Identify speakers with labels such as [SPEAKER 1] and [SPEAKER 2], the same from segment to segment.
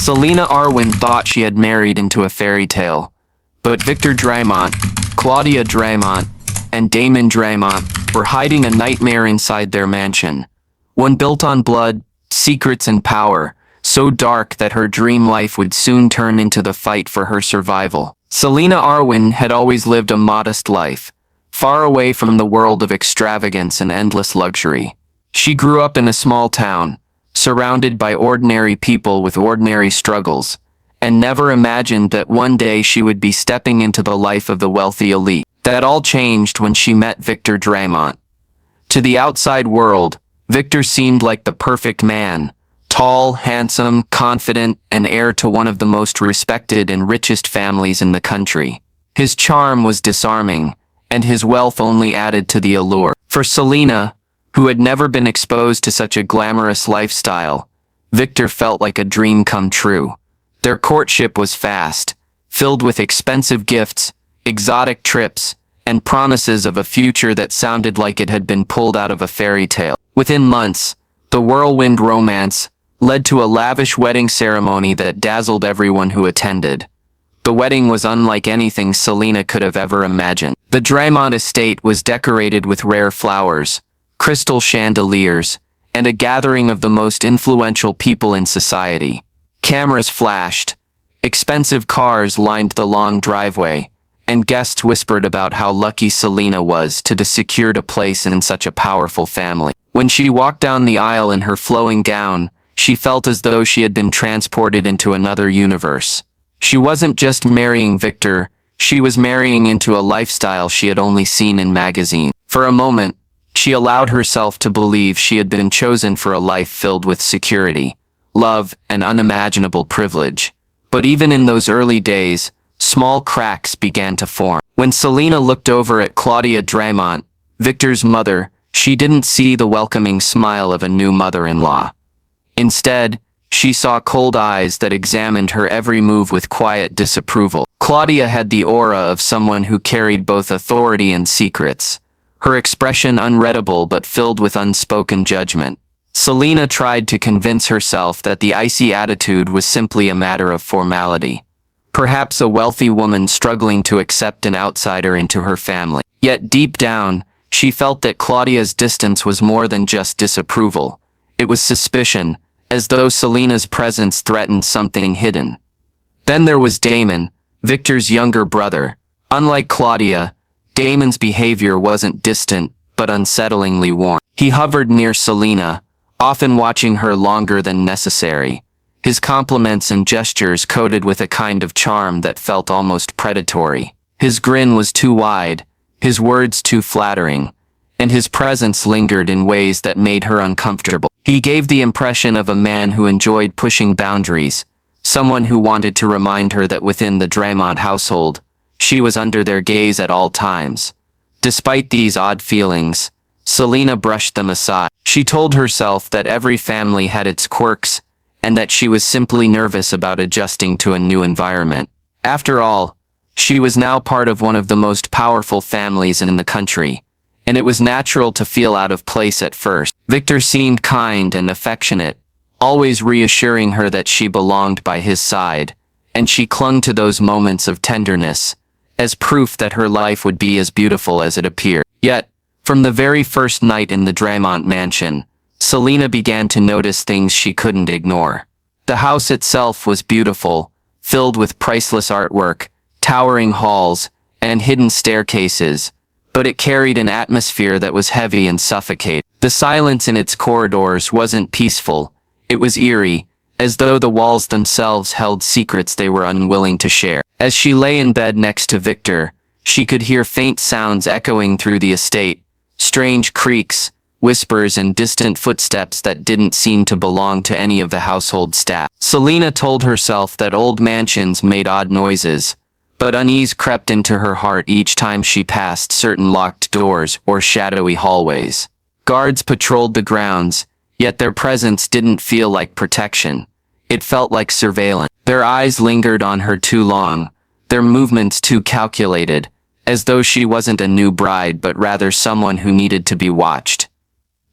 [SPEAKER 1] Selena Arwyn thought she had married into a fairy tale, but Victor Draemont, Claudia Draemont, and Damon Draemont were hiding a nightmare inside their mansion. One built on blood, secrets, and power, so dark that her dream life would soon turn into the fight for her survival. Selena Arwyn had always lived a modest life, far away from the world of extravagance and endless luxury. She grew up in a small town, surrounded by ordinary people with ordinary struggles, and never imagined that one day she would be stepping into the life of the wealthy elite. That all changed when she met Victor Draemont. To the outside world, Victor seemed like the perfect man, tall, handsome, confident, and heir to one of the most respected and richest families in the country. His charm was disarming, and his wealth only added to the allure. For Selena, who had never been exposed to such a glamorous lifestyle, Victor felt like a dream come true. Their courtship was fast, filled with expensive gifts, exotic trips, and promises of a future that sounded like it had been pulled out of a fairy tale. Within months, the whirlwind romance led to a lavish wedding ceremony that dazzled everyone who attended. The wedding was unlike anything Selena could have ever imagined. The Draemont estate was decorated with rare flowers, crystal chandeliers, and a gathering of the most influential people in society. Cameras flashed, expensive cars lined the long driveway, and guests whispered about how lucky Selena was to have secured a place in such a powerful family. When she walked down the aisle in her flowing gown, she felt as though she had been transported into another universe. She wasn't just marrying Victor, she was marrying into a lifestyle she had only seen in magazines. For a moment, she allowed herself to believe she had been chosen for a life filled with security, love, and unimaginable privilege. But even in those early days, small cracks began to form. When Selena looked over at Claudia Draemont, Victor's mother, she didn't see the welcoming smile of a new mother-in-law. Instead, she saw cold eyes that examined her every move with quiet disapproval. Claudia had the aura of someone who carried both authority and secrets, her expression unreadable but filled with unspoken judgment. Selena tried to convince herself that the icy attitude was simply a matter of formality, perhaps a wealthy woman struggling to accept an outsider into her family. Yet deep down, she felt that Claudia's distance was more than just disapproval. It was suspicion, as though Selena's presence threatened something hidden. Then there was Damon, Victor's younger brother. Unlike Claudia, Damon's behavior wasn't distant, but unsettlingly warm. He hovered near Selena, often watching her longer than necessary, his compliments and gestures coated with a kind of charm that felt almost predatory. His grin was too wide, his words too flattering, and his presence lingered in ways that made her uncomfortable. He gave the impression of a man who enjoyed pushing boundaries, someone who wanted to remind her that within the Draemont household, she was under their gaze at all times. Despite these odd feelings, Selena brushed them aside. She told herself that every family had its quirks, and that she was simply nervous about adjusting to a new environment. After all, she was now part of one of the most powerful families in the country, and it was natural to feel out of place at first. Victor seemed kind and affectionate, always reassuring her that she belonged by his side, and she clung to those moments of tenderness, as proof that her life would be as beautiful as it appeared. Yet, from the very first night in the Draemont mansion, Selena began to notice things she couldn't ignore. The house itself was beautiful, filled with priceless artwork, towering halls, and hidden staircases, but it carried an atmosphere that was heavy and suffocating. The silence in its corridors wasn't peaceful, it was eerie, as though the walls themselves held secrets they were unwilling to share. As she lay in bed next to Victor, she could hear faint sounds echoing through the estate, strange creaks, whispers, and distant footsteps that didn't seem to belong to any of the household staff. Selena told herself that old mansions made odd noises, but unease crept into her heart each time she passed certain locked doors or shadowy hallways. Guards patrolled the grounds, yet their presence didn't feel like protection. It felt like surveillance. Their eyes lingered on her too long, their movements too calculated, as though she wasn't a new bride but rather someone who needed to be watched.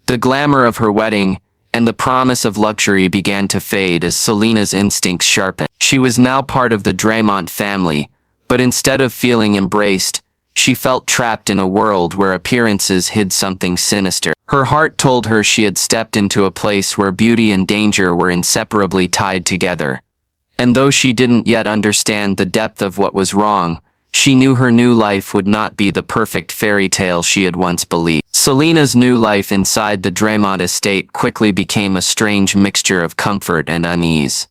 [SPEAKER 1] The glamour of her wedding, and the promise of luxury began to fade as Selena's instincts sharpened. She was now part of the Draemont family, but instead of feeling embraced, she felt trapped in a world where appearances hid something sinister. Her heart told her she had stepped into a place where beauty and danger were inseparably tied together. And though she didn't yet understand the depth of what was wrong, she knew her new life would not be the perfect fairy tale she had once believed. Selena's new life inside the Draemont estate quickly became a strange mixture of comfort and unease.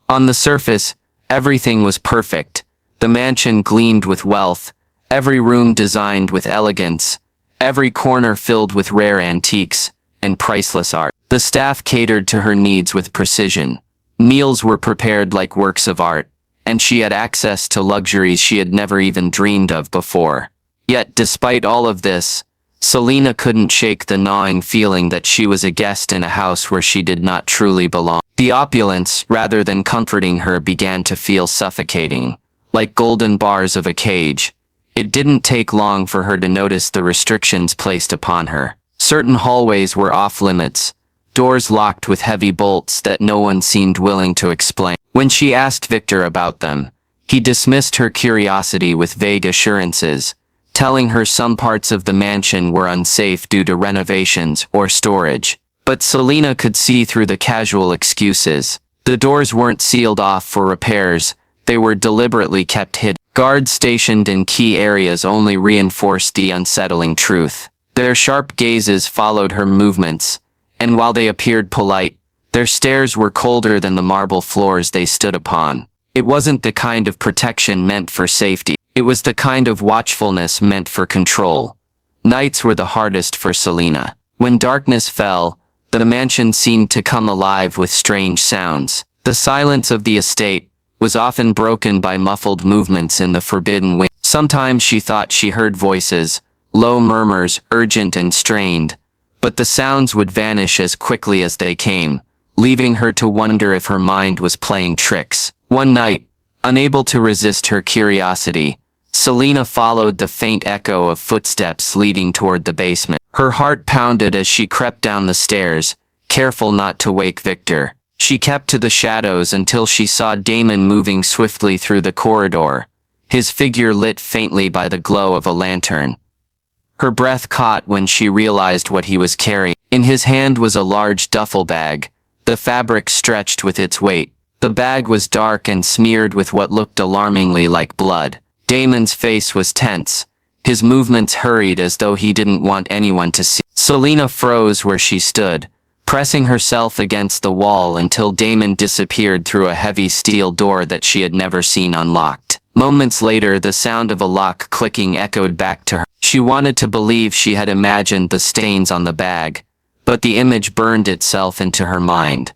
[SPEAKER 1] On the surface, everything was perfect. The mansion gleamed with wealth, every room designed with elegance, every corner filled with rare antiques and priceless art. The staff catered to her needs with precision. Meals were prepared like works of art, and she had access to luxuries she had never even dreamed of before. Yet, despite all of this, Selena couldn't shake the gnawing feeling that she was a guest in a house where she did not truly belong. The opulence, rather than comforting her, began to feel suffocating, like golden bars of a cage. It didn't take long for her to notice the restrictions placed upon her. Certain hallways were off-limits, doors locked with heavy bolts that no one seemed willing to explain. When she asked Victor about them, he dismissed her curiosity with vague assurances, telling her some parts of the mansion were unsafe due to renovations or storage. But Selena could see through the casual excuses. The doors weren't sealed off for repairs, they were deliberately kept hidden. Guards stationed in key areas only reinforced the unsettling truth. Their sharp gazes followed her movements, and while they appeared polite, their stares were colder than the marble floors they stood upon. It wasn't the kind of protection meant for safety. It was the kind of watchfulness meant for control. Nights were the hardest for Selena. When darkness fell, the mansion seemed to come alive with strange sounds. The silence of the estate was often broken by muffled movements in the forbidden wing. Sometimes she thought she heard voices, low murmurs, urgent and strained, but the sounds would vanish as quickly as they came, leaving her to wonder if her mind was playing tricks. One night, unable to resist her curiosity, Selena followed the faint echo of footsteps leading toward the basement. Her heart pounded as she crept down the stairs, careful not to wake Victor. She kept to the shadows until she saw Damon moving swiftly through the corridor, his figure lit faintly by the glow of a lantern. Her breath caught when she realized what he was carrying. In his hand was a large duffel bag, the fabric stretched with its weight. The bag was dark and smeared with what looked alarmingly like blood. Damon's face was tense, his movements hurried as though he didn't want anyone to see. Selena froze where she stood, pressing herself against the wall until Damon disappeared through a heavy steel door that she had never seen unlocked. Moments later, the sound of a lock clicking echoed back to her. She wanted to believe she had imagined the stains on the bag, but the image burned itself into her mind.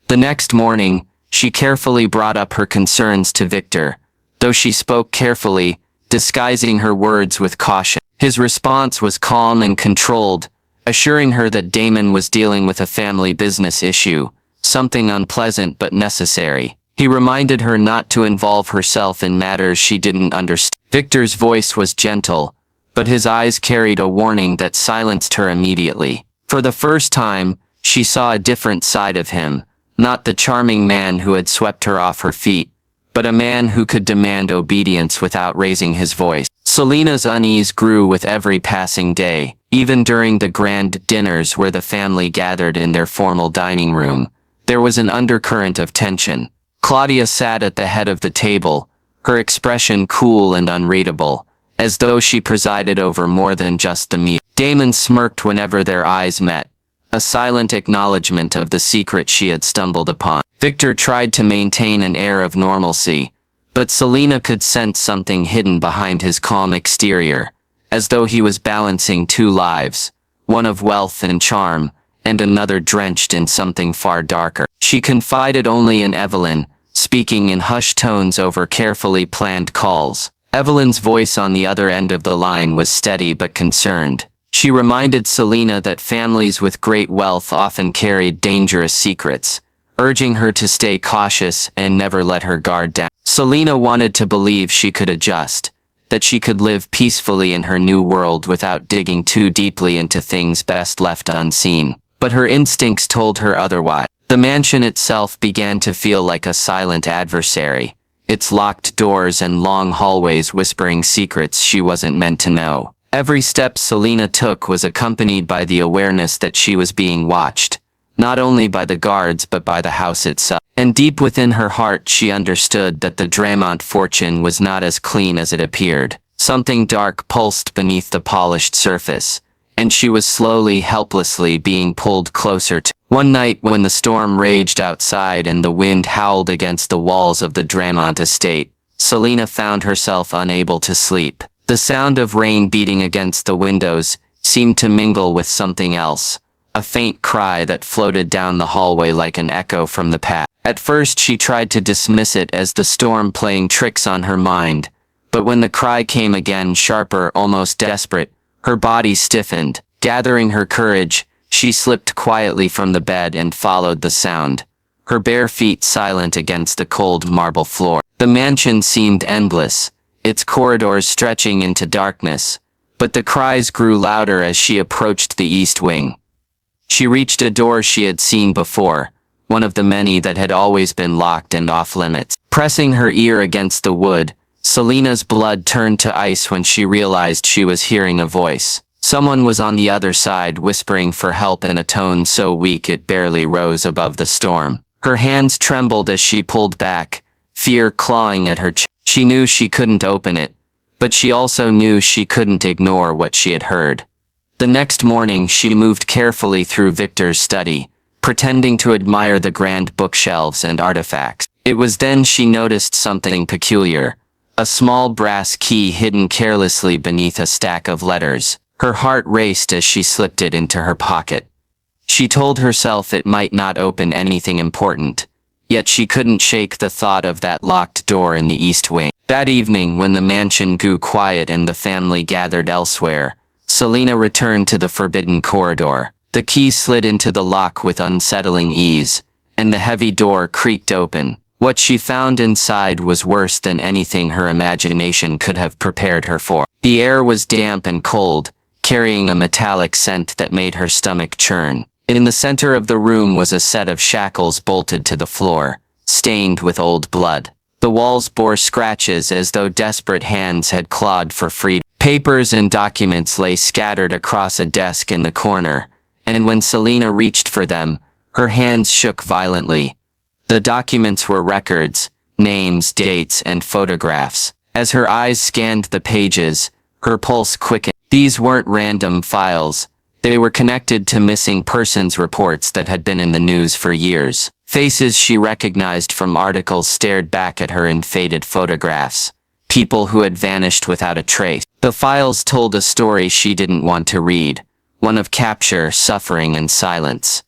[SPEAKER 1] The next morning, she carefully brought up her concerns to Victor, though she spoke carefully, disguising her words with caution. His response was calm and controlled, assuring her that Damon was dealing with a family business issue, something unpleasant but necessary. He reminded her not to involve herself in matters she didn't understand. Victor's voice was gentle, but his eyes carried a warning that silenced her immediately. For the first time, she saw a different side of him, not the charming man who had swept her off her feet, but a man who could demand obedience without raising his voice. Selena's unease grew with every passing day. Even during the grand dinners where the family gathered in their formal dining room, there was an undercurrent of tension. Claudia sat at the head of the table, her expression cool and unreadable, as though she presided over more than just the meal. Damon smirked whenever their eyes met, a silent acknowledgement of the secret she had stumbled upon. Victor tried to maintain an air of normalcy, but Selena could sense something hidden behind his calm exterior, as though he was balancing two lives, one of wealth and charm, and another drenched in something far darker. She confided only in Evelyn, speaking in hushed tones over carefully planned calls. Evelyn's voice on the other end of the line was steady but concerned. She reminded Selena that families with great wealth often carried dangerous secrets, urging her to stay cautious and never let her guard down. Selena wanted to believe she could adjust, that she could live peacefully in her new world without digging too deeply into things best left unseen. but her instincts told her otherwise. The mansion itself began to feel like a silent adversary, its locked doors and long hallways whispering secrets she wasn't meant to know. Every step Selena took was accompanied by the awareness that she was being watched, not only by the guards but by the house itself. And deep within her heart she understood that the Draemont fortune was not as clean as it appeared. Something dark pulsed beneath the polished surface, and she was slowly, helplessly being pulled closer to. One night when the storm raged outside and the wind howled against the walls of the Draemont estate, Selena found herself unable to sleep. The sound of rain beating against the windows seemed to mingle with something else, a faint cry that floated down the hallway like an echo from the past. At first she tried to dismiss it as the storm playing tricks on her mind, but when the cry came again, sharper, almost desperate, her body stiffened. Gathering her courage, she slipped quietly from the bed and followed the sound, her bare feet silent against the cold marble floor. The mansion seemed endless, its corridors stretching into darkness, but the cries grew louder as she approached the east wing. She reached a door she had seen before, one of the many that had always been locked and off-limits. Pressing her ear against the wood, Selena's blood turned to ice when she realized she was hearing a voice. Someone was on the other side, whispering for help in a tone so weak it barely rose above the storm. Her hands trembled as she pulled back, fear clawing at her chest. She knew she couldn't open it, but she also knew she couldn't ignore what she had heard. The next morning she moved carefully through Victor's study, pretending to admire the grand bookshelves and artifacts. It was then she noticed something peculiar, a small brass key hidden carelessly beneath a stack of letters. Her heart raced as she slipped it into her pocket. She told herself it might not open anything important, yet she couldn't shake the thought of that locked door in the east wing. That evening, when the mansion grew quiet and the family gathered elsewhere, Selena returned to the forbidden corridor. The key slid into the lock with unsettling ease, and the heavy door creaked open. What she found inside was worse than anything her imagination could have prepared her for. The air was damp and cold, carrying a metallic scent that made her stomach churn. In the center of the room was a set of shackles bolted to the floor, stained with old blood. The walls bore scratches as though desperate hands had clawed for freedom. Papers and documents lay scattered across a desk in the corner, and when Selena reached for them, her hands shook violently. The documents were records, names, dates, and photographs. As her eyes scanned the pages, her pulse quickened. These weren't random files. They were connected to missing persons reports that had been in the news for years. Faces she recognized from articles stared back at her in faded photographs. People who had vanished without a trace. The files told a story she didn't want to read, one of capture, suffering, and silence.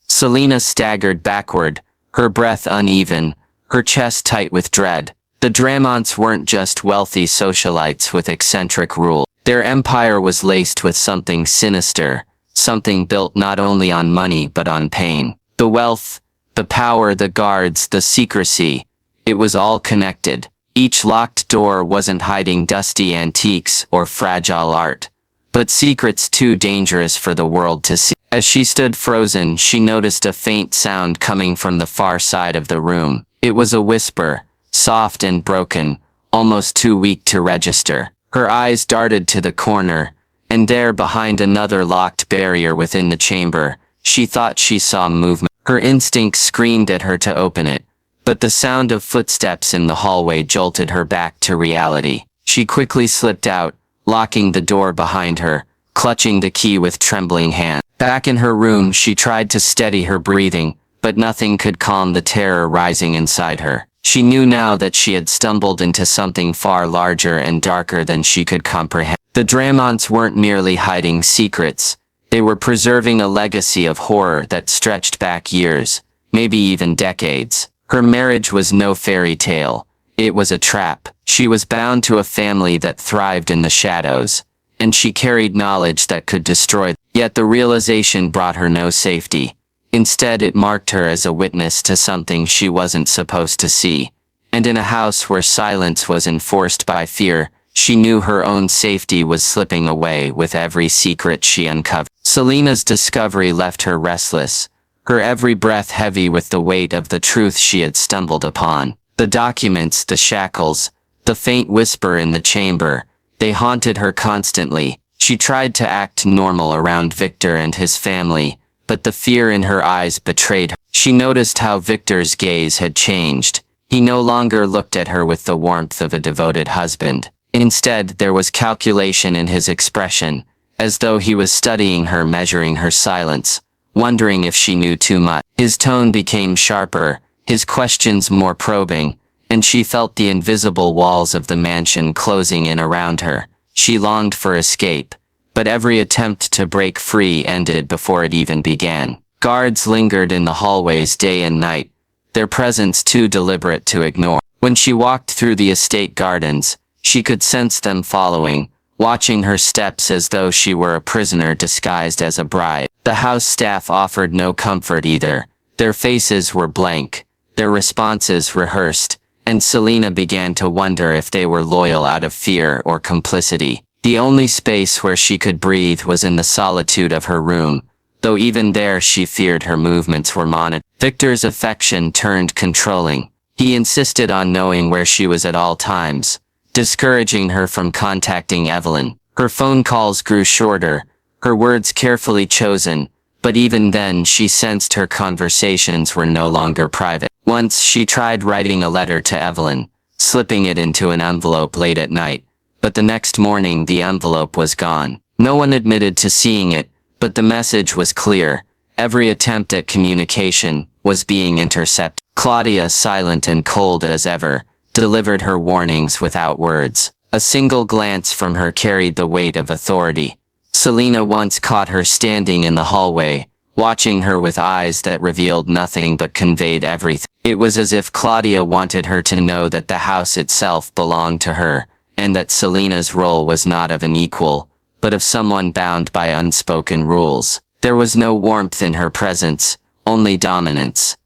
[SPEAKER 1] Selena staggered backward, her breath uneven, her chest tight with dread. The Draemonts weren't just wealthy socialites with eccentric rules. Their empire was laced with something sinister, something built not only on money but on pain. The wealth, the power, the guards, the secrecy, it was all connected. Each locked door wasn't hiding dusty antiques or fragile art, but secrets too dangerous for the world to see. As she stood frozen, she noticed a faint sound coming from the far side of the room. It was a whisper, soft and broken, almost too weak to register. Her eyes darted to the corner, and there, behind another locked barrier within the chamber, she thought she saw movement. Her instinct screamed at her to open it, but the sound of footsteps in the hallway jolted her back to reality. She quickly slipped out, locking the door behind her, clutching the key with trembling hands. Back in her room, she tried to steady her breathing, but nothing could calm the terror rising inside her. She knew now that she had stumbled into something far larger and darker than she could comprehend. The Draemonts weren't merely hiding secrets. They were preserving a legacy of horror that stretched back years, maybe even decades. Her marriage was no fairy tale. It was a trap. She was bound to a family that thrived in the shadows, and she carried knowledge that could destroy them. Yet the realization brought her no safety. Instead, it marked her as a witness to something she wasn't supposed to see. And in a house where silence was enforced by fear, she knew her own safety was slipping away with every secret she uncovered. Selena's discovery left her restless, her every breath heavy with the weight of the truth she had stumbled upon. The documents, the shackles, the faint whisper in the chamber, they haunted her constantly. She tried to act normal around Victor and his family, but the fear in her eyes betrayed her. She noticed how Victor's gaze had changed. He no longer looked at her with the warmth of a devoted husband. Instead, there was calculation in his expression, as though he was studying her, measuring her silence, wondering if she knew too much. His tone became sharper, his questions more probing, and she felt the invisible walls of the mansion closing in around her. She longed for escape, but every attempt to break free ended before it even began. Guards lingered in the hallways day and night, their presence too deliberate to ignore. When she walked through the estate gardens, she could sense them following, watching her steps as though she were a prisoner disguised as a bride. The house staff offered no comfort either. Their faces were blank, their responses rehearsed, and Selena began to wonder if they were loyal out of fear or complicity. The only space where she could breathe was in the solitude of her room, though even there she feared her movements were monitored. Victor's affection turned controlling. He insisted on knowing where she was at all times, discouraging her from contacting Evelyn. Her phone calls grew shorter, her words carefully chosen, but even then she sensed her conversations were no longer private. Once she tried writing a letter to Evelyn, slipping it into an envelope late at night, but the next morning the envelope was gone. No one admitted to seeing it, but the message was clear. Every attempt at communication was being intercepted. Claudia, silent and cold as ever, delivered her warnings without words. A single glance from her carried the weight of authority. Selena once caught her standing in the hallway, watching her with eyes that revealed nothing but conveyed everything. It was as if Claudia wanted her to know that the house itself belonged to her, and that Selena's role was not of an equal, but of someone bound by unspoken rules. There was no warmth in her presence, only dominance.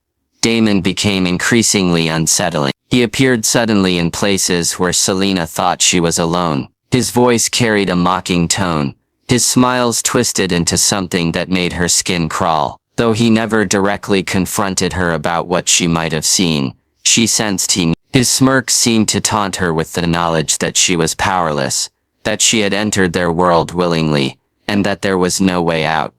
[SPEAKER 1] Draemont became increasingly unsettling. He appeared suddenly in places where Selena thought she was alone. His voice carried a mocking tone. His smiles twisted into something that made her skin crawl. Though he never directly confronted her about what she might have seen, she sensed he knew. His smirk seemed to taunt her with the knowledge that she was powerless, that she had entered their world willingly, and that there was no way out.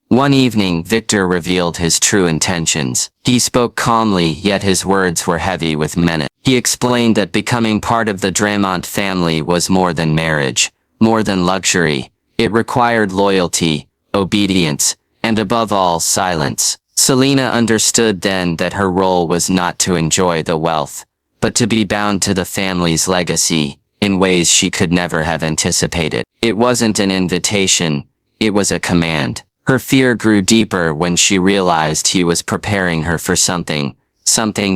[SPEAKER 1] One evening, Victor revealed his true intentions. He spoke calmly, yet his words were heavy with menace. He explained that becoming part of the Draemont family was more than marriage, more than luxury. It required loyalty, obedience, and above all, silence. Selena understood then that her role was not to enjoy the wealth, but to be bound to the family's legacy, in ways she could never have anticipated. It wasn't an invitation, it was a command. Her fear grew deeper when she realized he was preparing her for something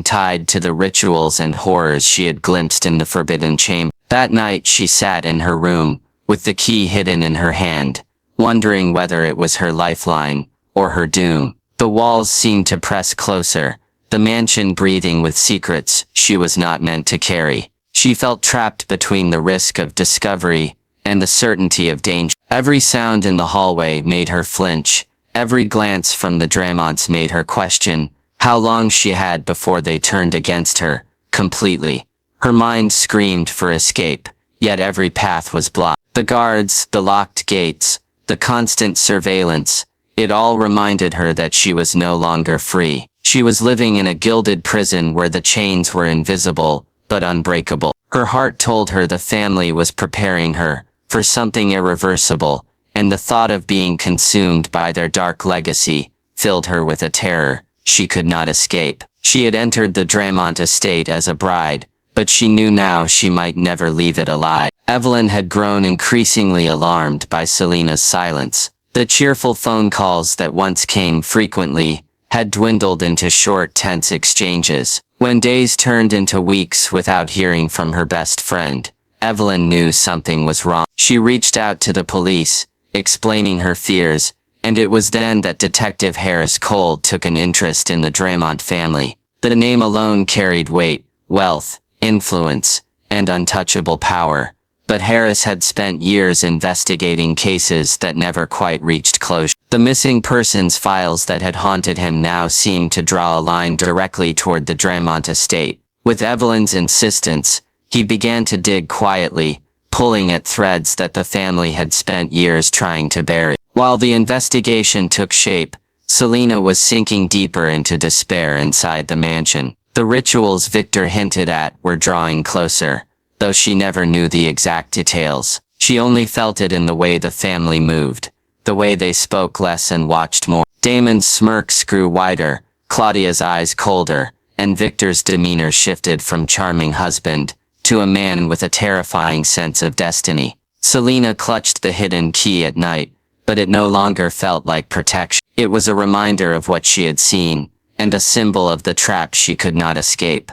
[SPEAKER 1] tied to the rituals and horrors she had glimpsed in the Forbidden Chamber. That night she sat in her room, with the key hidden in her hand, wondering whether it was her lifeline, or her doom. The walls seemed to press closer, the mansion breathing with secrets she was not meant to carry. She felt trapped between the risk of discovery and the certainty of danger. Every sound in the hallway made her flinch. Every glance from the Draemonts made her question how long she had before they turned against her, completely. Her mind screamed for escape, yet every path was blocked. The guards, the locked gates, the constant surveillance, it all reminded her that she was no longer free. She was living in a gilded prison where the chains were invisible, but unbreakable. Her heart told her the family was preparing her for something irreversible, and the thought of being consumed by their dark legacy filled her with a terror she could not escape. She had entered the Draemont estate as a bride, but she knew now she might never leave it alive. Evelyn had grown increasingly alarmed by Selena's silence. The cheerful phone calls that once came frequently had dwindled into short, tense exchanges. When days turned into weeks without hearing from her best friend, Evelyn knew something was wrong. She reached out to the police, explaining her fears, and it was then that Detective Harris Cole took an interest in the Draemont family. The name alone carried weight, wealth, influence, and untouchable power, But Harris had spent years investigating cases that never quite reached closure. The missing persons files that had haunted him now seemed to draw a line directly toward the Draemont estate. With Evelyn's insistence, he began to dig quietly, pulling at threads that the family had spent years trying to bury. While the investigation took shape, Selena was sinking deeper into despair inside the mansion. The rituals Victor hinted at were drawing closer, though she never knew the exact details. She only felt it in the way the family moved, the way they spoke less and watched more. Damon's smirks grew wider, Claudia's eyes colder, and Victor's demeanor shifted from charming husband to a man with a terrifying sense of destiny. Selena clutched the hidden key at night, but it no longer felt like protection. It was a reminder of what she had seen, and a symbol of the trap she could not escape.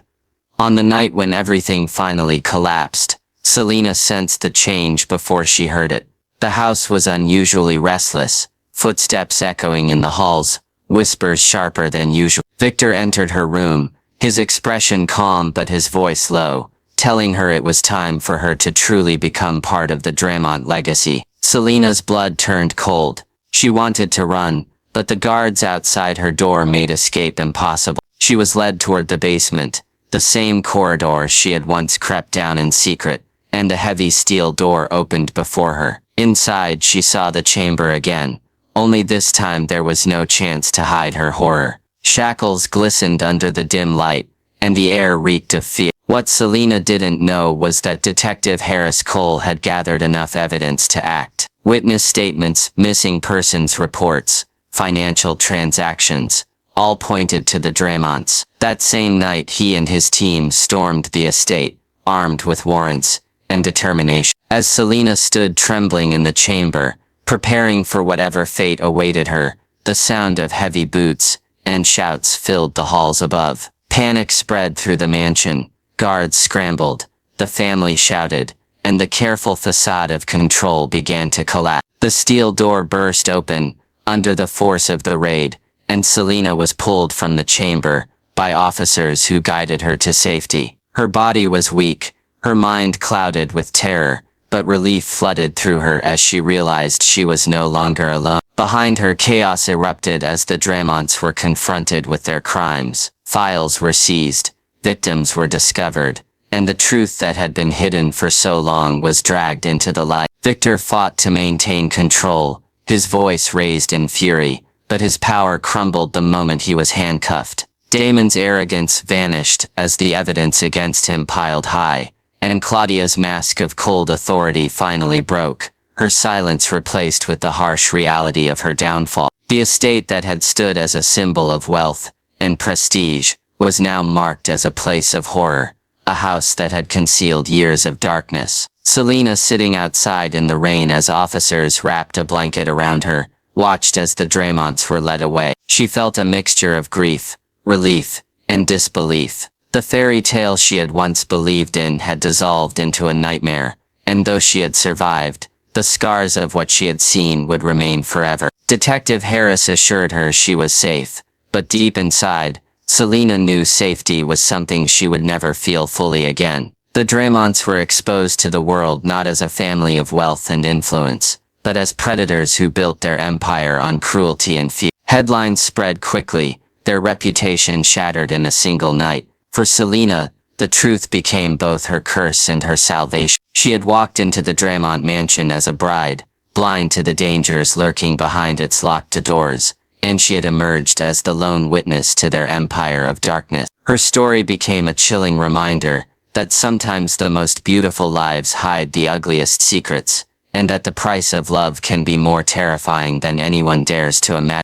[SPEAKER 1] On the night when everything finally collapsed, Selena sensed the change before she heard it. The house was unusually restless, footsteps echoing in the halls, whispers sharper than usual. Victor entered her room, his expression calm but his voice low, telling her it was time for her to truly become part of the Draemont legacy. Selena's blood turned cold. She wanted to run, but the guards outside her door made escape impossible. She was led toward the basement, the same corridor she had once crept down in secret, and a heavy steel door opened before her. Inside she saw the chamber again, only this time there was no chance to hide her horror. Shackles glistened under the dim light, and the air reeked of fear. What Selena didn't know was that Detective Harris Cole had gathered enough evidence to act. Witness statements, missing persons reports, financial transactions, all pointed to the Draemonts. That same night he and his team stormed the estate, armed with warrants and determination. As Selena stood trembling in the chamber, preparing for whatever fate awaited her, the sound of heavy boots and shouts filled the halls above. Panic spread through the mansion. Guards scrambled, the family shouted, and the careful facade of control began to collapse. The steel door burst open, under the force of the raid, and Selena was pulled from the chamber, by officers who guided her to safety. Her body was weak, her mind clouded with terror, but relief flooded through her as she realized she was no longer alone. Behind her, chaos erupted as the Draemonts were confronted with their crimes. Files were seized, victims were discovered, and the truth that had been hidden for so long was dragged into the light. Victor fought to maintain control, his voice raised in fury, but his power crumbled the moment he was handcuffed. Damon's arrogance vanished as the evidence against him piled high, and Claudia's mask of cold authority finally broke, her silence replaced with the harsh reality of her downfall. The estate that had stood as a symbol of wealth and prestige was now marked as a place of horror, a house that had concealed years of darkness. Selena, sitting outside in the rain as officers wrapped a blanket around her, watched as the Draemonts were led away. She felt a mixture of grief, relief, and disbelief. The fairy tale she had once believed in had dissolved into a nightmare, and though she had survived, the scars of what she had seen would remain forever. Detective Harris assured her she was safe, but deep inside, Selena knew safety was something she would never feel fully again. The Draemonts were exposed to the world not as a family of wealth and influence, but as predators who built their empire on cruelty and fear. Headlines spread quickly, their reputation shattered in a single night. For Selena, the truth became both her curse and her salvation. She had walked into the Draemont mansion as a bride, blind to the dangers lurking behind its locked doors, and she had emerged as the lone witness to their empire of darkness. Her story became a chilling reminder that sometimes the most beautiful lives hide the ugliest secrets, and that the price of love can be more terrifying than anyone dares to imagine.